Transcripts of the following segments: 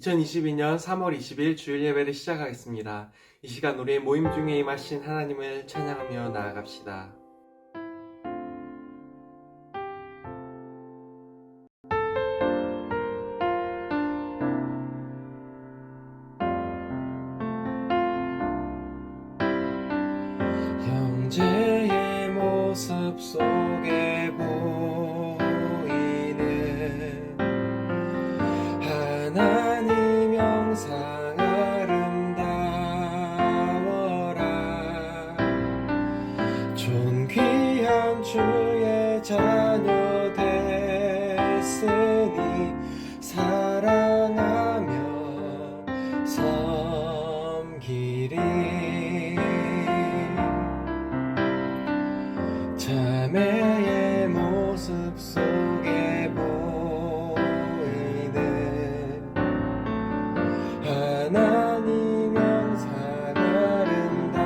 2022년 3월 20일 주일 예배를 시작하겠습니다. 이 시간 우리의 모임 중에 임하신 하나님을 찬양하며 나아갑시다. 형제의 모습 속에 보이는 하나님 영상 아름다워라. 존귀한 주의 자녀 됐으니 사랑하며 섬기리. 자매의 모습 속에 보이는 하나님 영상 아름다워라.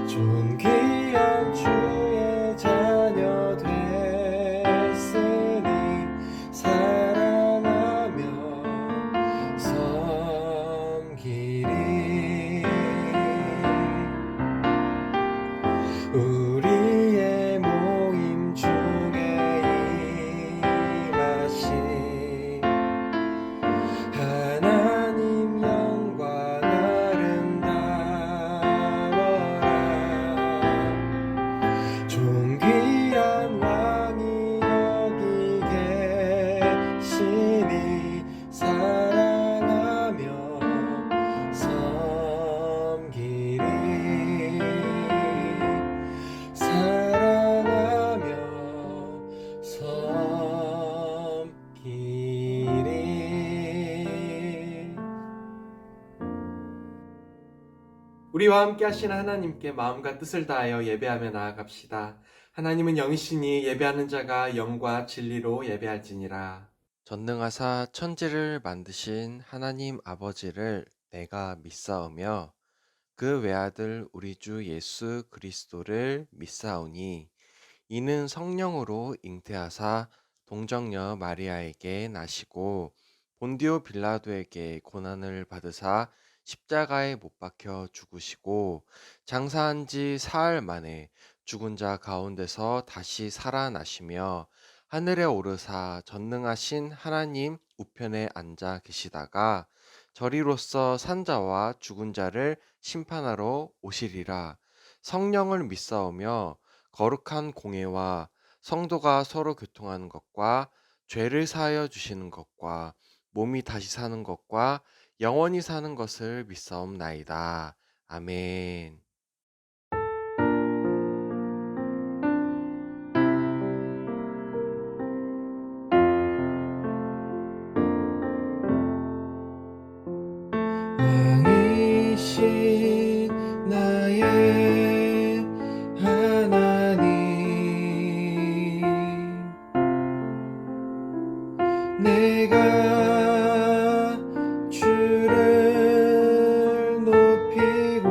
존귀한 주의 자녀 됐으니 사랑하며 섬기리. 우리의 모임 중에 임하신 하나님 영광 아름다워라. 존귀한 왕이 여기 계시니 사랑하며 섬기리. 사랑하며 섬기리. 우리와 함께 하신 하나님께 마음과 뜻을 다하여 예배하며 나아갑시다. 하나님은 영이시니 예배하는 자가 영과 진리로 예배할지니라. 전능하사 천지를 만드신 하나님 아버지를 내가 믿사오며 그 외아들 우리 주 예수 그리스도를 믿사오니 이는 성령으로 잉태하사 동정녀 마리아에게 나시고 본디오 빌라도에게 고난을 받으사 십자가에 못 박혀 죽으시고 장사한 지 사흘 만에 죽은 자 가운데서 다시 살아나시며 하늘에 오르사 전능하신 하나님 우편에 앉아 계시다가 저리로서 산자와 죽은 자를 심판하러 오시리라. 성령을 믿사오며 거룩한 공예와 성도가 서로 교통하는 것과 죄를 사하여 주시는 것과 몸이 다시 사는 것과 영원히 사는 것을 믿사옵나이다. 아멘. 왕이신 나의 하나님, 내가 주를 높이고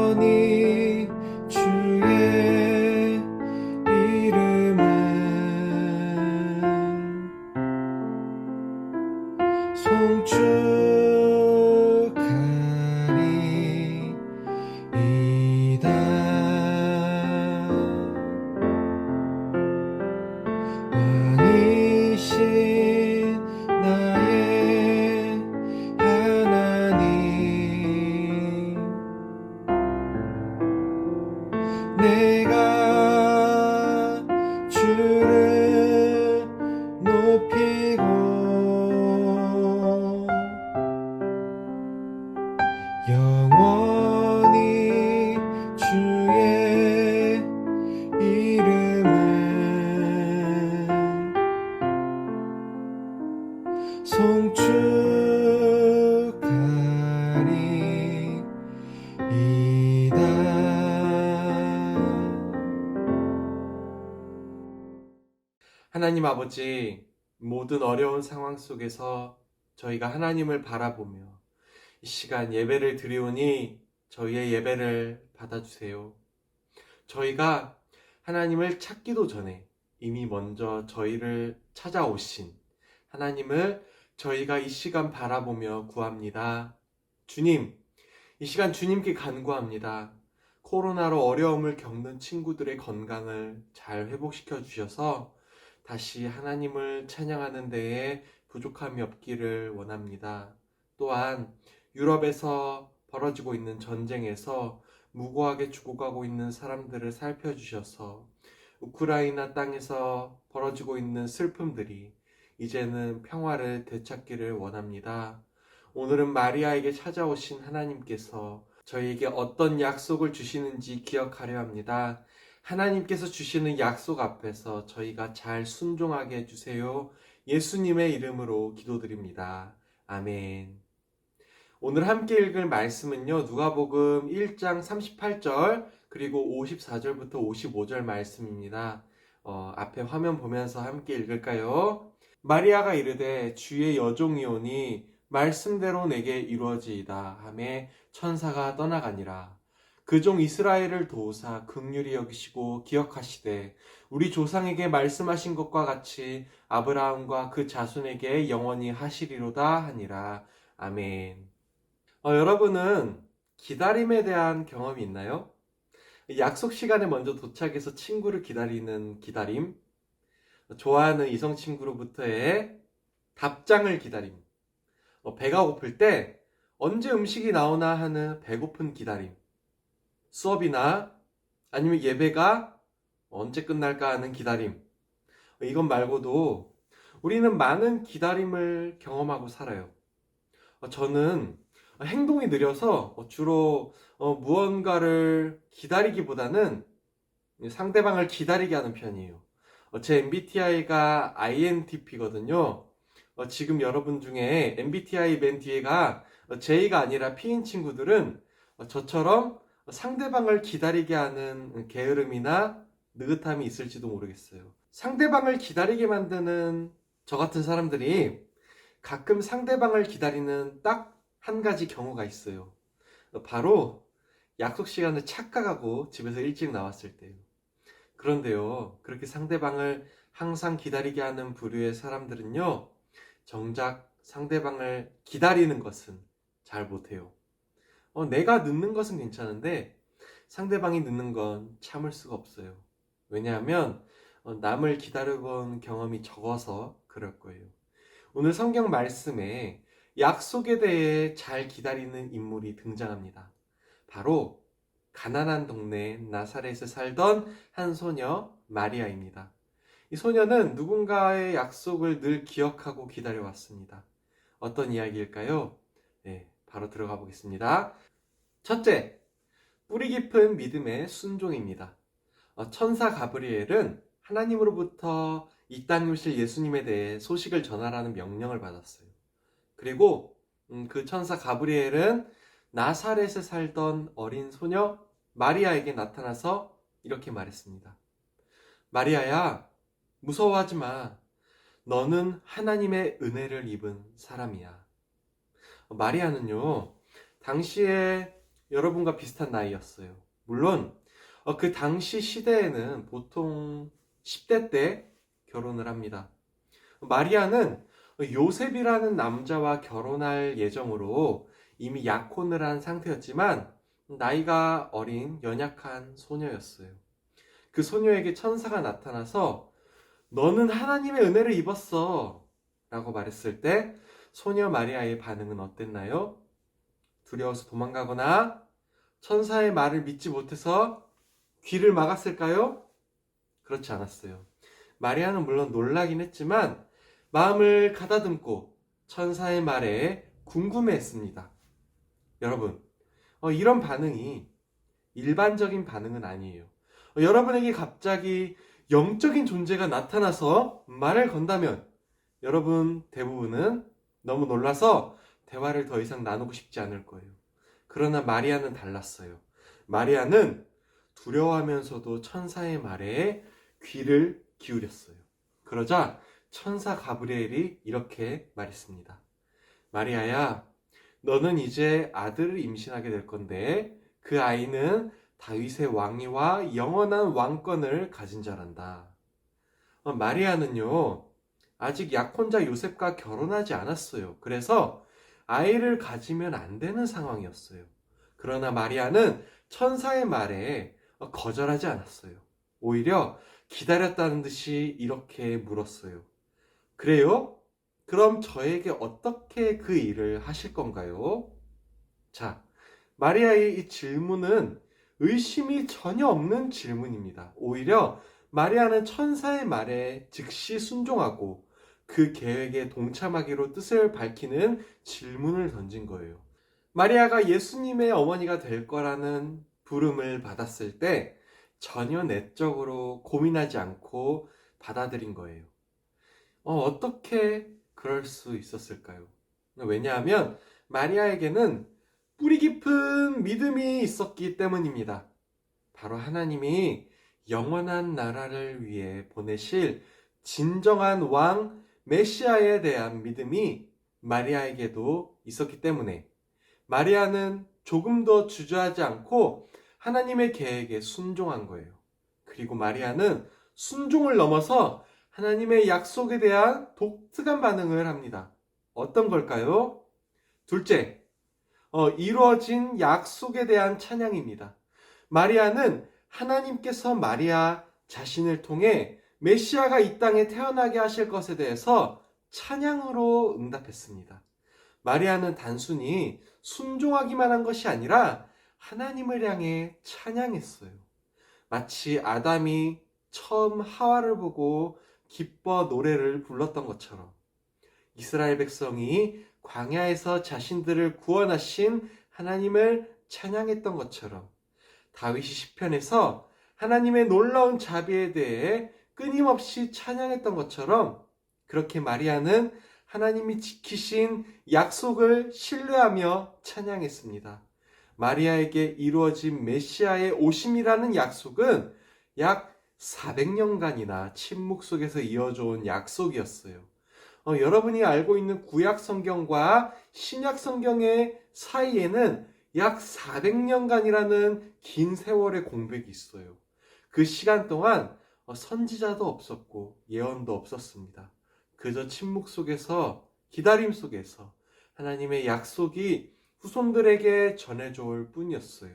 영원히 주의 이름을 송축하리이다. 왕이신 나의 하나님, 내가 주를 높이고 영원히 주의 이름을 송축하리이다. 하나님 아버지, 모든 어려운 상황 속에서 저희가 하나님을 바라보며 이 시간 예배를 드리오니 저희의 예배를 받아주세요. 저희가 하나님을 찾기도 전에 이미 먼저 저희를 찾아오신 하나님을 저희가 이 시간 바라보며 구합니다. 주님, 이 시간 주님께 간구합니다. 코로나로 어려움을 겪는 친구들의 건강을 잘 회복시켜 주셔서 다시 하나님을 찬양하는 데에 부족함이 없기를 원합니다. 또한 유럽에서 벌어지고 있는 전쟁에서 무고하게 죽어가고 있는 사람들을 살펴주셔서 우크라이나 땅에서 벌어지고 있는 슬픔들이 이제는 평화를 되찾기를 원합니다. 오늘은 마리아에게 찾아오신 하나님께서 저희에게 어떤 약속을 주시는지 기억하려 합니다. 하나님께서 주시는 약속 앞에서 저희가 잘 순종하게 해주세요. 예수님의 이름으로 기도드립니다. 아멘. 오늘 함께 읽을 말씀은요, 누가복음 1장 38절 그리고 54절부터 55절 말씀입니다. 앞에 화면 보면서 함께 읽을까요? 마리아가 이르되 주의 여종이오니 말씀대로 내게 이루어지이다 하매 천사가 떠나가니라. 그 종 이스라엘을 도우사 긍휼히 여기시고 기억하시되 우리 조상에게 말씀하신 것과 같이 아브라함과 그 자손에게 영원히 하시리로다 하니라. 아멘. 여러분은 기다림에 대한 경험이 있나요? 약속 시간에 먼저 도착해서 친구를 기다리는 기다림, 좋아하는 이성 친구로부터의 답장을 기다림, 배가 고플 때 언제 음식이 나오나 하는 배고픈 기다림, 수업이나 아니면 예배가 언제 끝날까 하는 기다림, 이것 말고도 우리는 많은 기다림을 경험하고 살아요. 저는 행동이 느려서 주로 무언가를 기다리기보다는 상대방을 기다리게 하는 편이에요. 제 MBTI가 INTP거든요. 지금 여러분 중에 MBTI 맨 뒤에가 J가 아니라 P인 친구들은 저처럼 상대방을 기다리게 하는 게으름이나 느긋함이 있을지도 모르겠어요. 상대방을 기다리게 만드는 저 같은 사람들이 가끔 상대방을 기다리는 딱 한 가지 경우가 있어요. 바로 약속 시간을 착각하고 집에서 일찍 나왔을 때요. 그런데요, 그렇게 상대방을 항상 기다리게 하는 부류의 사람들은요, 정작 상대방을 기다리는 것은 잘 못해요. 내가 늦는 것은 괜찮은데 상대방이 늦는 건 참을 수가 없어요. 왜냐하면 남을 기다려본 경험이 적어서 그럴 거예요. 오늘 성경 말씀에 약속에 대해 잘 기다리는 인물이 등장합니다. 바로 가난한 동네 나사렛에 살던 한 소녀 마리아입니다. 이 소녀는 누군가의 약속을 늘 기억하고 기다려왔습니다. 어떤 이야기일까요? 네, 바로 들어가 보겠습니다. 첫째, 뿌리 깊은 믿음의 순종입니다. 천사 가브리엘은 하나님으로부터 이 땅에 오실 예수님에 대해 소식을 전하라는 명령을 받았어요. 그리고 그 천사 가브리엘은 나사렛에 살던 어린 소녀 마리아에게 나타나서 이렇게 말했습니다. 마리아야, 무서워하지 마. 너는 하나님의 은혜를 입은 사람이야. 마리아는요, 당시에 여러분과 비슷한 나이였어요. 물론 그 당시 시대에는 보통 10대 때 결혼을 합니다. 마리아는 요셉이라는 남자와 결혼할 예정으로 이미 약혼을 한 상태였지만 나이가 어린 연약한 소녀였어요. 그 소녀에게 천사가 나타나서 너는 하나님의 은혜를 입었어 라고 말했을 때 소녀 마리아의 반응은 어땠나요? 두려워서 도망가거나 천사의 말을 믿지 못해서 귀를 막았을까요? 그렇지 않았어요. 마리아는 물론 놀라긴 했지만 마음을 가다듬고 천사의 말에 궁금해했습니다. 여러분, 이런 반응이 일반적인 반응은 아니에요. 여러분에게 갑자기 영적인 존재가 나타나서 말을 건다면 여러분 대부분은 너무 놀라서 대화를 더 이상 나누고 싶지 않을 거예요. 그러나 마리아는 달랐어요. 마리아는 두려워하면서도 천사의 말에 귀를 기울였어요. 그러자 천사 가브리엘이 이렇게 말했습니다. 마리아야, 너는 이제 아들을 임신하게 될 건데 그 아이는 다윗의 왕위와 영원한 왕권을 가진 자란다. 마리아는요, 아직 약혼자 요셉과 결혼하지 않았어요. 그래서 아이를 가지면 안 되는 상황이었어요. 그러나 마리아는 천사의 말에 거절하지 않았어요. 오히려 기다렸다는 듯이 이렇게 물었어요. 그래요? 그럼 저에게 어떻게 그 일을 하실 건가요? 자, 마리아의 이 질문은 의심이 전혀 없는 질문입니다. 오히려 마리아는 천사의 말에 즉시 순종하고 그 계획에 동참하기로 뜻을 밝히는 질문을 던진 거예요. 마리아가 예수님의 어머니가 될 거라는 부름을 받았을 때 전혀 내적으로 고민하지 않고 받아들인 거예요. 어떻게 그럴 수 있었을까요? 왜냐하면 마리아에게는 뿌리 깊은 믿음이 있었기 때문입니다. 바로 하나님이 영원한 나라를 위해 보내실 진정한 왕 메시아에 대한 믿음이 마리아에게도 있었기 때문에 마리아는 조금 더 주저하지 않고 하나님의 계획에 순종한 거예요. 그리고 마리아는 순종을 넘어서 하나님의 약속에 대한 독특한 반응을 합니다. 어떤 걸까요? 둘째, 이루어진 약속에 대한 찬양입니다. 마리아는 하나님께서 마리아 자신을 통해 메시아가 이 땅에 태어나게 하실 것에 대해서 찬양으로 응답했습니다. 마리아는 단순히 순종하기만 한 것이 아니라 하나님을 향해 찬양했어요. 마치 아담이 처음 하와를 보고 기뻐 노래를 불렀던 것처럼 이스라엘 백성이 광야에서 자신들을 구원하신 하나님을 찬양했던 것처럼 다윗이 시편에서 하나님의 놀라운 자비에 대해 끊임없이 찬양했던 것처럼 그렇게 마리아는 하나님이 지키신 약속을 신뢰하며 찬양했습니다. 마리아에게 이루어진 메시아의 오심이라는 약속은 약 400년간이나 침묵 속에서 이어져 온 약속이었어요. 여러분이 알고 있는 구약 성경과 신약 성경의 사이에는 약 400년간이라는 긴 세월의 공백이 있어요. 그 시간 동안 선지자도 없었고 예언도 없었습니다. 그저 침묵 속에서 기다림 속에서 하나님의 약속이 후손들에게 전해져 올 뿐이었어요.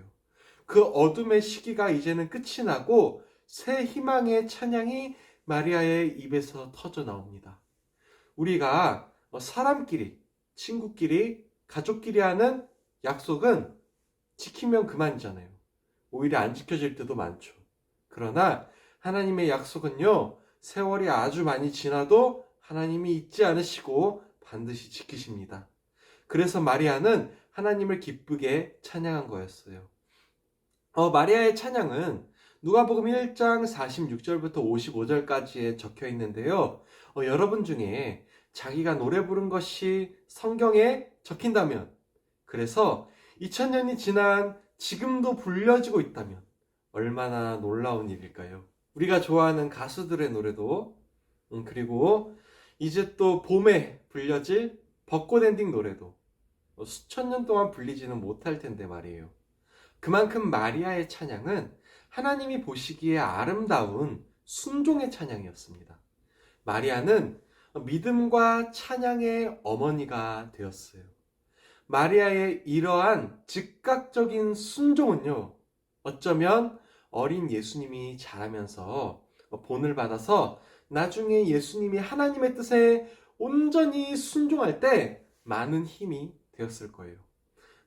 그 어둠의 시기가 이제는 끝이 나고 새 희망의 찬양이 마리아의 입에서 터져 나옵니다. 우리가 사람끼리, 친구끼리, 가족끼리 하는 약속은 지키면 그만이잖아요. 오히려 안 지켜질 때도 많죠. 그러나 하나님의 약속은요, 세월이 아주 많이 지나도 하나님이 잊지 않으시고 반드시 지키십니다. 그래서 마리아는 하나님을 기쁘게 찬양한 거였어요. 마리아의 찬양은 누가복음 1장 46절부터 55절까지에 적혀 있는데요. 여러분 중에 자기가 노래 부른 것이 성경에 적힌다면, 그래서 2000년이 지난 지금도 불려지고 있다면 얼마나 놀라운 일일까요? 우리가 좋아하는 가수들의 노래도, 그리고 이제 또 봄에 불려질 벚꽃 엔딩 노래도 수천 년 동안 불리지는 못할 텐데 말이에요. 그만큼 마리아의 찬양은 하나님이 보시기에 아름다운 순종의 찬양이었습니다. 마리아는 믿음과 찬양의 어머니가 되었어요. 마리아의 이러한 즉각적인 순종은요, 어쩌면 어린 예수님이 자라면서 본을 받아서 나중에 예수님이 하나님의 뜻에 온전히 순종할 때 많은 힘이 되었을 거예요.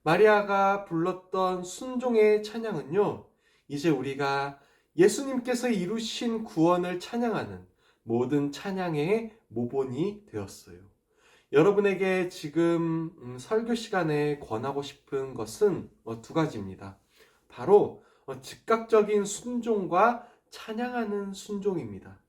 마리아가 불렀던 순종의 찬양은요, 이제 우리가 예수님께서 이루신 구원을 찬양하는 모든 찬양의 모본이 되었어요. 여러분에게 지금 설교 시간에 권하고 싶은 것은 두 가지입니다. 바로 즉각적인 순종과 찬양하는 순종입니다.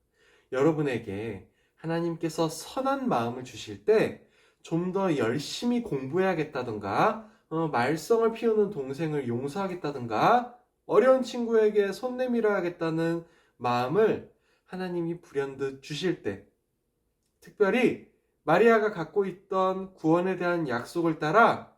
여러분에게 하나님께서 선한 마음을 주실 때 좀 더 열심히 공부해야겠다든가, 말썽을 피우는 동생을 용서하겠다든가, 어려운 친구에게 손 내밀어야겠다는 마음을 하나님이 불현듯 주실 때, 특별히 마리아가 갖고 있던 구원에 대한 약속을 따라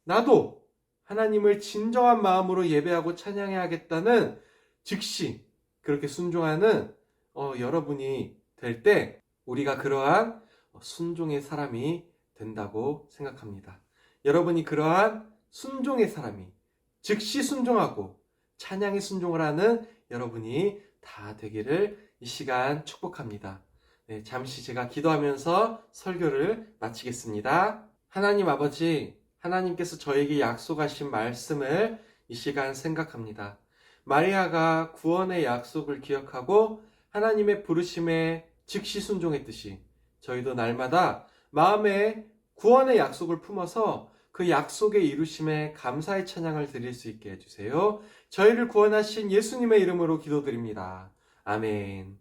나도 하나님을 진정한 마음으로 예배하고 찬양해야겠다는 즉시 그렇게 순종하는 여러분이 될 때 우리가 그러한 순종의 사람이 된다고 생각합니다. 여러분이 그러한 순종의 사람이 즉시 순종하고 찬양에 순종을 하는 여러분이 다 되기를 이 시간 축복합니다. 네, 잠시 제가 기도하면서 설교를 마치겠습니다. 하나님 아버지, 하나님께서 저에게 약속하신 말씀을 이 시간 생각합니다. 마리아가 구원의 약속을 기억하고 하나님의 부르심에 즉시 순종했듯이 저희도 날마다 마음에 구원의 약속을 품어서 그 약속의 이루심에 감사의 찬양을 드릴 수 있게 해주세요. 저희를 구원하신 예수님의 이름으로 기도드립니다. 아멘.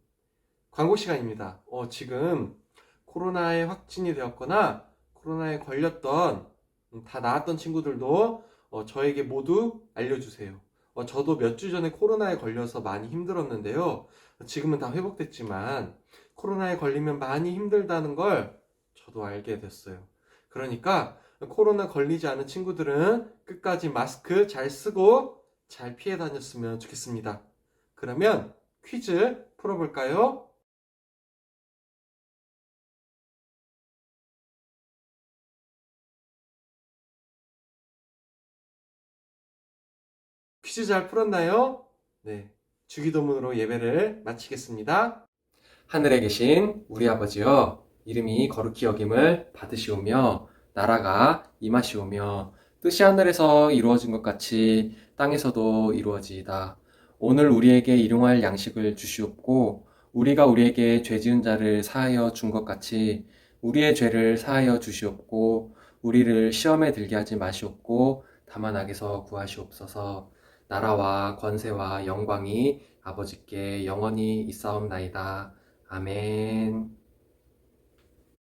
광고 시간입니다. 지금 코로나에 확진이 되었거나 코로나에 걸렸던 다 나았던 친구들도 저에게 모두 알려주세요. 저도 몇 주 전에 코로나에 걸려서 많이 힘들었는데요. 지금은 다 회복됐지만 코로나에 걸리면 많이 힘들다는 걸 저도 알게 됐어요. 그러니까 코로나 걸리지 않은 친구들은 끝까지 마스크 잘 쓰고 잘 피해 다녔으면 좋겠습니다. 그러면 퀴즈 풀어볼까요? 퀴즈 잘 풀었나요? 네. 주기도문으로 예배를 마치겠습니다. 하늘에 계신 우리 아버지여, 이름이 거룩히 여김을 받으시오며 나라가 임하시오며 뜻이 하늘에서 이루어진 것 같이 땅에서도 이루어지이다. 오늘 우리에게 일용할 양식을 주시옵고 우리가 우리에게 죄 지은 자를 사하여 준 것 같이 우리의 죄를 사하여 주시옵고 우리를 시험에 들게 하지 마시옵고 다만 악에서 구하시옵소서. 나라와 권세와 영광이 아버지께 영원히 있사옵나이다. 아멘.